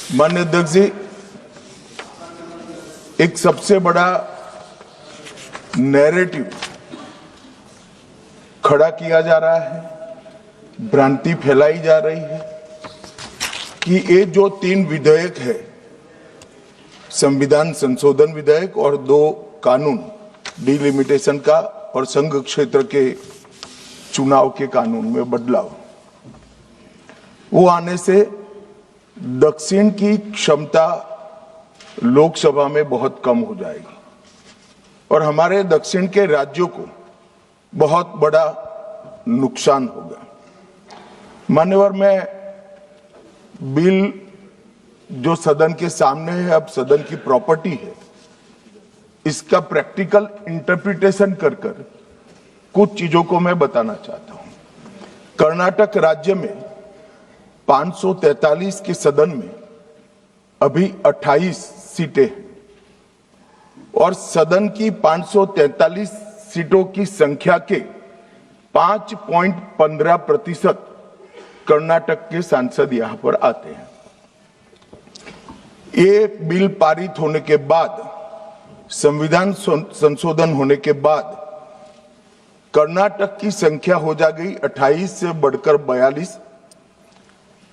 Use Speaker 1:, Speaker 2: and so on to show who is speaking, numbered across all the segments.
Speaker 1: माननीय अध्यक्ष जी, एक सबसे बड़ा नैरेटिव खड़ा किया जा रहा है, भ्रांति फैलाई जा रही है कि ये जो 3 विधेयक है, संविधान संशोधन विधेयक और 2 कानून डिलिमिटेशन का और संघ क्षेत्र के चुनाव के कानून में बदलाव, वो आने से दक्षिण की क्षमता लोकसभा में बहुत कम हो जाएगी और हमारे दक्षिण के राज्यों को बहुत बड़ा नुकसान होगा। मान्यवर, मैं बिल जो सदन के सामने है, अब सदन की प्रॉपर्टी है, इसका प्रैक्टिकल इंटरप्रिटेशन कर कुछ चीजों को मैं बताना चाहता हूं। कर्नाटक राज्य में 543 के सदन में अभी 28 सीटें हैं और सदन की 543 सीटों की संख्या के 5.15% कर्नाटक के सांसद यहां पर आते हैं। ये बिल पारित होने के बाद, संविधान संशोधन होने के बाद कर्नाटक की संख्या हो जाएगी 28 से बढ़कर 42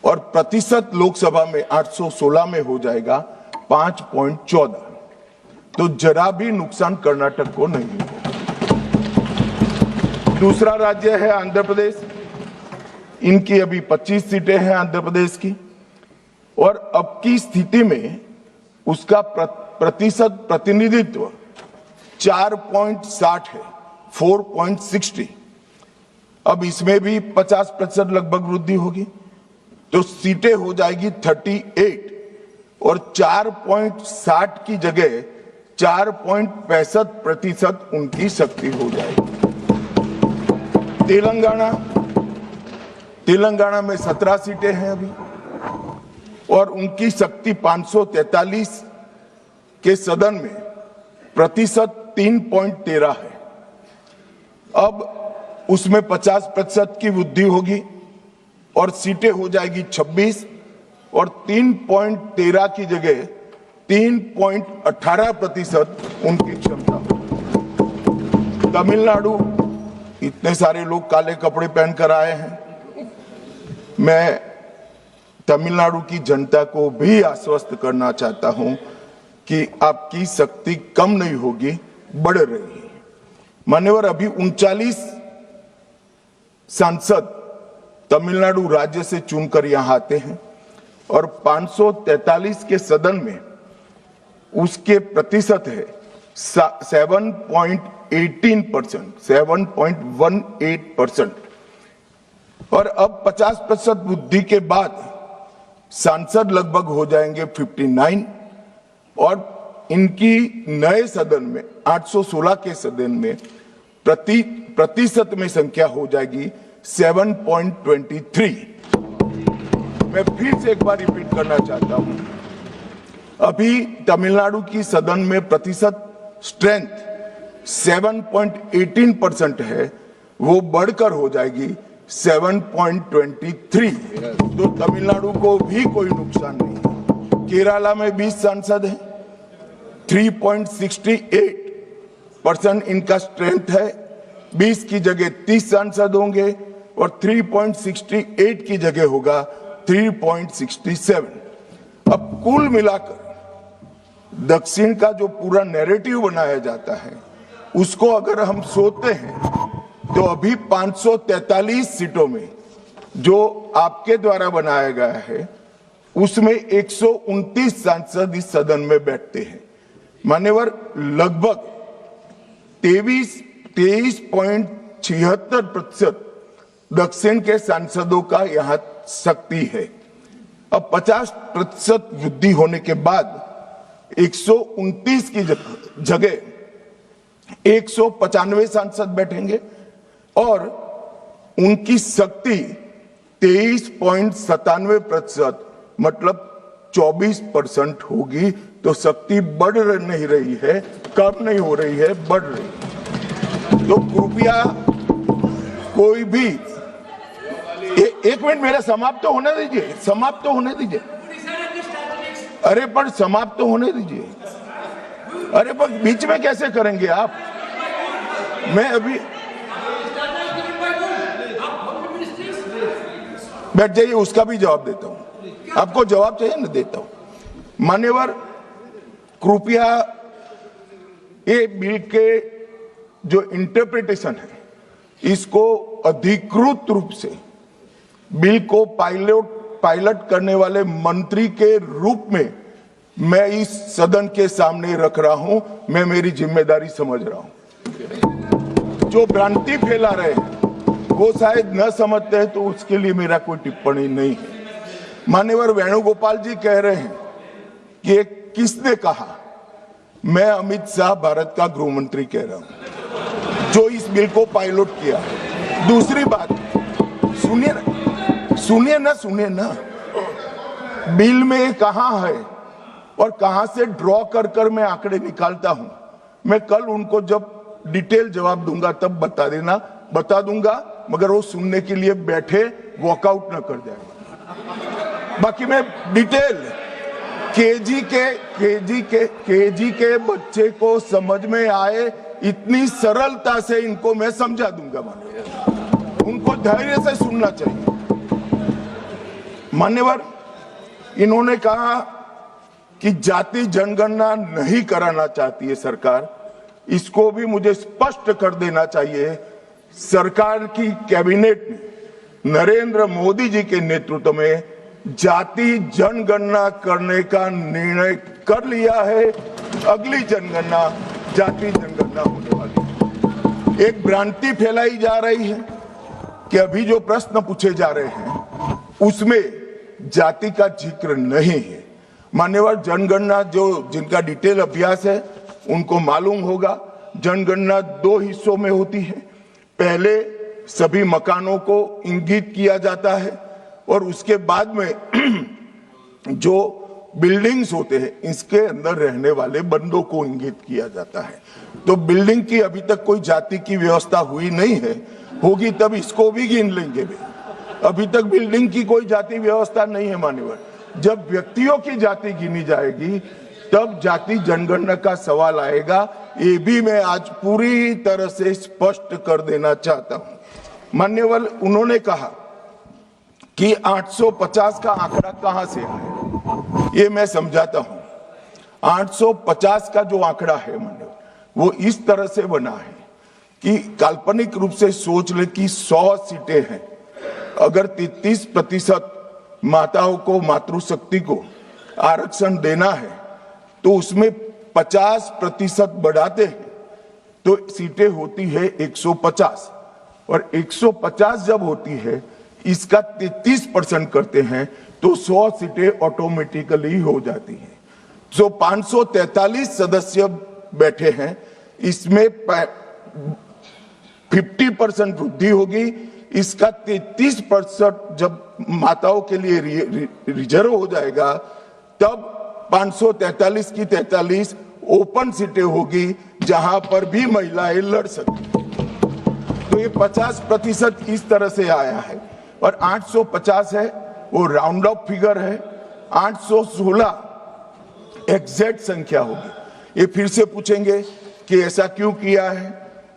Speaker 1: और प्रतिशत लोकसभा में 816 में हो जाएगा 5.14। तो जरा भी नुकसान कर्नाटक को नहीं होगा। दूसरा राज्य है आंध्र प्रदेश, इनकी अभी 25 सीटें हैं आंध्र प्रदेश की और अब की स्थिति में उसका प्रतिशत प्रतिनिधित्व 4.60 है, 4.60। अब इसमें भी 50% लगभग वृद्धि होगी, तो सीटें हो जाएगी 38 और 4.60 की जगह 4.65% उनकी शक्ति हो जाएगी। तेलंगाना में 17 सीटें हैं अभी और उनकी शक्ति 543 के सदन में प्रतिशत 3.13 है। अब उसमें 50% की वृद्धि होगी और सीटें हो जाएगी 26 और 3.13 की जगह 3.18% उनकी क्षमता होगी। तमिलनाडु, इतने सारे लोग काले कपड़े पहनकर आए हैं, मैं तमिलनाडु की जनता को भी आश्वस्त करना चाहता हूं कि आपकी शक्ति कम नहीं होगी, बढ़ रही है। मान्यवर, अभी 39 सांसद तमिलनाडु राज्य से चुनकर यहां आते हैं और 543 के सदन में उसके प्रतिशत है 7.18% और अब 50% वृद्धि के बाद सांसद लगभग हो जाएंगे 59 और इनकी नए सदन में 816 के सदन में प्रतिशत में संख्या हो जाएगी 7.23। मैं फिर से एक बार रिपीट करना चाहता हूं, अभी तमिलनाडु की सदन में प्रतिशत स्ट्रेंथ 7.18% है, वो बढ़कर हो जाएगी 7.23। तो तमिलनाडु को भी कोई नुकसान नहीं है। केरला में 20 सांसद हैं, 3.68% इनका स्ट्रेंथ है, 20 की जगह 30 सांसद होंगे और 3.68 की जगह होगा 3.67। अब कुल मिलाकर दक्षिण का जो पूरा नैरेटिव बनाया जाता है, उसको अगर हम सोचते हैं तो अभी 543 सीटों में जो आपके द्वारा बनाया गया है, उसमें 129 सांसद इस सदन में बैठते हैं। मान्यवर, लगभग 23.76% दक्षिण के सांसदों का यहां शक्ति है। अब 50% वृद्धि होने के बाद 129 की जगह 195 सांसद बैठेंगे और उनकी शक्ति 23.97% मतलब 24% होगी। तो शक्ति बढ़ नहीं रही है, कम नहीं हो रही है, बढ़ रही है। तो कृपया कोई भी एक मिनट मेरा समाप्त होने दीजिए। अरे पर समाप्त तो होने दीजिए। अरे पर बीच में कैसे करेंगे आप? मैं अभी बैठ जाइए, उसका भी जवाब देता हूं। आपको जवाब चाहिए ना, देता हूं। मान्यवर, कृपया ये बिल के जो इंटरप्रिटेशन है, इसको अधिकृत रूप से बिल को पायलट करने वाले मंत्री के रूप में मैं इस सदन के सामने रख रहा हूं। मैं मेरी जिम्मेदारी समझ रहा हूं। जो भ्रांति फैला रहे हैं वो शायद न समझते हैं, तो उसके लिए मेरा कोई टिप्पणी नहीं है। मान्यवर वेणुगोपाल जी कह रहे हैं कि किसने कहा? मैं अमित शाह भारत का गृह मंत्री कह रहा हूं, जो इस बिल को पायलट किया। दूसरी बात, सुनिए ना, बिल में कहां है और कहां से ड्रॉ कर मैं आंकड़े निकालता हूं। मैं कल उनको जब डिटेल जवाब दूंगा तब बता दूंगा, मगर वो सुनने के लिए बैठे वॉकआउट न कर जाए। बाकी मैं डिटेल केजी के बच्चे को समझ में आए इतनी सरलता से इनको मैं समझा दूंगा। उनको धैर्य से सुनना चाहिए। मान्यवर, इन्होंने कहा कि जाति जनगणना नहीं कराना चाहती है सरकार। इसको भी मुझे स्पष्ट कर देना चाहिए। सरकार की कैबिनेट ने नरेंद्र मोदी जी के नेतृत्व में जाति जनगणना करने का निर्णय कर लिया है। अगली जनगणना जाति जनगणना होने वाली है। एक भ्रांति फैलाई जा रही है कि अभी जो प्रश्न पूछे जा रहे हैं उसमें जाति का जिक्र नहीं है। मान्यवर, जनगणना जिनका डिटेल अभ्यास है उनको मालूम होगा, जनगणना 2 हिस्सों में होती है। पहले सभी मकानों को इंगित किया जाता है और उसके बाद में जो बिल्डिंग्स होते हैं इसके अंदर रहने वाले बंदों को इंगित किया जाता है। तो बिल्डिंग की अभी तक कोई जाति की व्यवस्था हुई नहीं है, होगी तब इसको भी गिन लेंगे। अभी तक बिल्डिंग की कोई जाति व्यवस्था नहीं है। मान्यवर, जब व्यक्तियों की जाति गिनी जाएगी तब जाति जनगणना का सवाल आएगा। ये भी मैं आज पूरी तरह से स्पष्ट कर देना चाहता हूं। मान्यवर, उन्होंने कहा कि 850 का आंकड़ा कहां से आया, ये मैं समझाता हूं। 850 का जो आंकड़ा है मान्यवर, वो इस तरह से बना है कि काल्पनिक रूप से सोच ले कि 100 सीटें हैं। अगर 33% माताओं को, मातृशक्ति को आरक्षण देना है तो उसमें 50% बढ़ाते हैं तो सीटें होती है 150, और 150 जब होती है इसका 33% करते हैं तो 100 सीटें ऑटोमेटिकली हो जाती हैं। जो 543 सदस्य बैठे हैं इसमें 50% वृद्धि होगी। इसका 33% जब माताओं के लिए रिजर्व हो जाएगा तब 543 की 43 ओपन सीटें होगी जहां पर भी महिलाएं लड़ सकती। तो ये 50% इस तरह से आया है। और 850 है वो राउंड ऑफ फिगर है। 816 एग्जैक्ट संख्या होगी। ये फिर से पूछेंगे कि ऐसा क्यों किया है,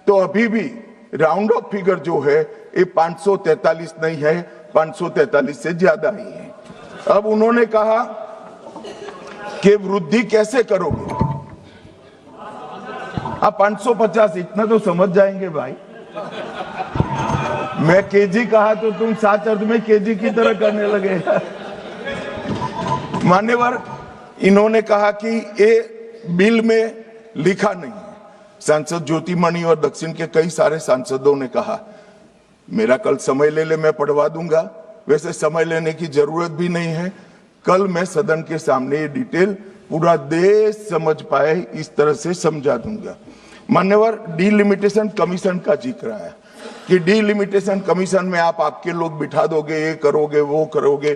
Speaker 1: तो अभी भी राउंड ऑफ फिगर जो है ये 543 नहीं है, 543 से ज्यादा ही है। अब उन्होंने कहा कि वृद्धि कैसे करोगे आप? 550 इतना तो समझ जाएंगे भाई। मैं केजी कहा तो तुम 7 अर्थ में केजी की तरह करने लगे। मान्यवर, इन्होंने कहा कि ये बिल में लिखा नहीं है। सांसद ज्योतिमणि और दक्षिण के कई सारे सांसदों ने कहा, मेरा कल समय ले ले, मैं पढ़वा दूंगा। वैसे समय लेने की जरूरत भी नहीं है। कल मैं सदन के सामने ये डिटेल पूरा देश समझ पाए इस तरह से समझा दूंगा। मान्यवर, डीलिमिटेशन कमीशन का जिक्र है कि डीलिमिटेशन कमीशन में आप आपके लोग बिठा दोगे, ये करोगे, वो करोगे।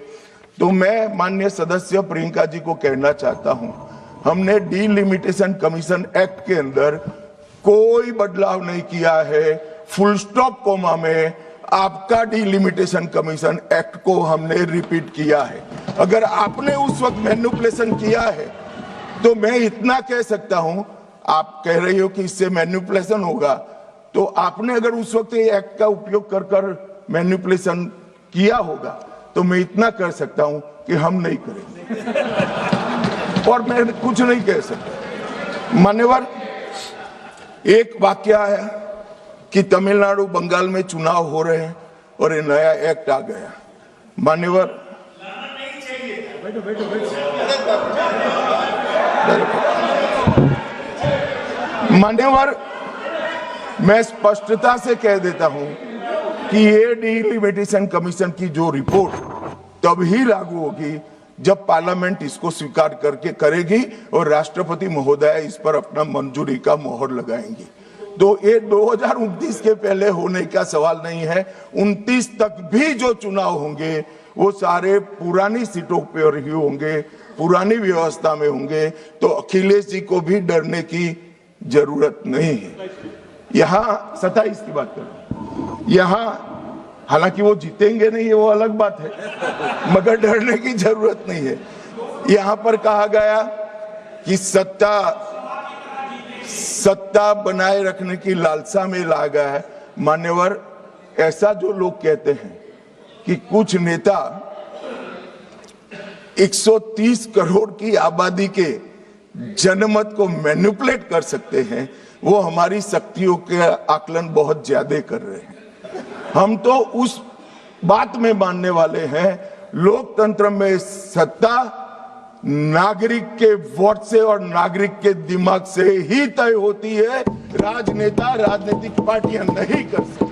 Speaker 1: तो मैं माननीय सदस्य प्रियंका जी को कहना चाहता हूं, हमने डीलिमिटेशन कमीशन एक्ट के अंदर कोई बदलाव नहीं किया है। फुल स्टॉप कोमा में आपका डीलिमिटेशन कमीशन एक्ट को हमने रिपीट किया है। अगर आपने उस वक्त मैनिपुलेशन किया है तो मैं इतना कह सकता हूं, आप कह रही हो कि इससे मैनिपुलेशन होगा, तो आपने अगर उस वक्त ये एक्ट का उपयोग कर कर मैनिपुलेशन किया होगा तो मैं इतना कर सकता हूं कि हम नहीं करेंगे और मैं कुछ नहीं कह सकता। मान्यवर, एक वाक्य आया कि तमिलनाडु बंगाल में चुनाव हो रहे हैं और ये नया एक्ट आ गया। मान्यवर, मान्यवर, मैं स्पष्टता से कह देता हूं कि ये डिलिमिटेशन कमीशन की जो रिपोर्ट तभी लागू होगी जब पार्लियामेंट इसको स्वीकार करके करेगी और राष्ट्रपति महोदय इस पर अपना मंजूरी का मोहर लगाएंगी। तो ये 2029 के पहले होने का सवाल नहीं है। 29 तक भी जो चुनाव होंगे वो सारे पुरानी सीटों पर ही होंगे, पुरानी व्यवस्था में होंगे। तो अखिलेश जी को भी डरने की जरूरत नहीं है। यहाँ 27 की बात करो, यहाँ हालांकि वो जीतेंगे नहीं, वो अलग बात है, मगर डरने की जरूरत नहीं है। यहाँ पर कहा गया कि सत्ता बनाए रखने की लालसा में ला गया है। मान्यवर, ऐसा जो लोग कहते हैं कि कुछ नेता 130 करोड़ की आबादी के जनमत को मैनिपुलेट कर सकते हैं, वो हमारी शक्तियों के आकलन बहुत ज्यादा कर रहे हैं। हम तो उस बात में मानने वाले हैं, लोकतंत्र में सत्ता नागरिक के वोट से और नागरिक के दिमाग से ही तय होती है। राजनेता, राजनीतिक पार्टियां नहीं कर सकती।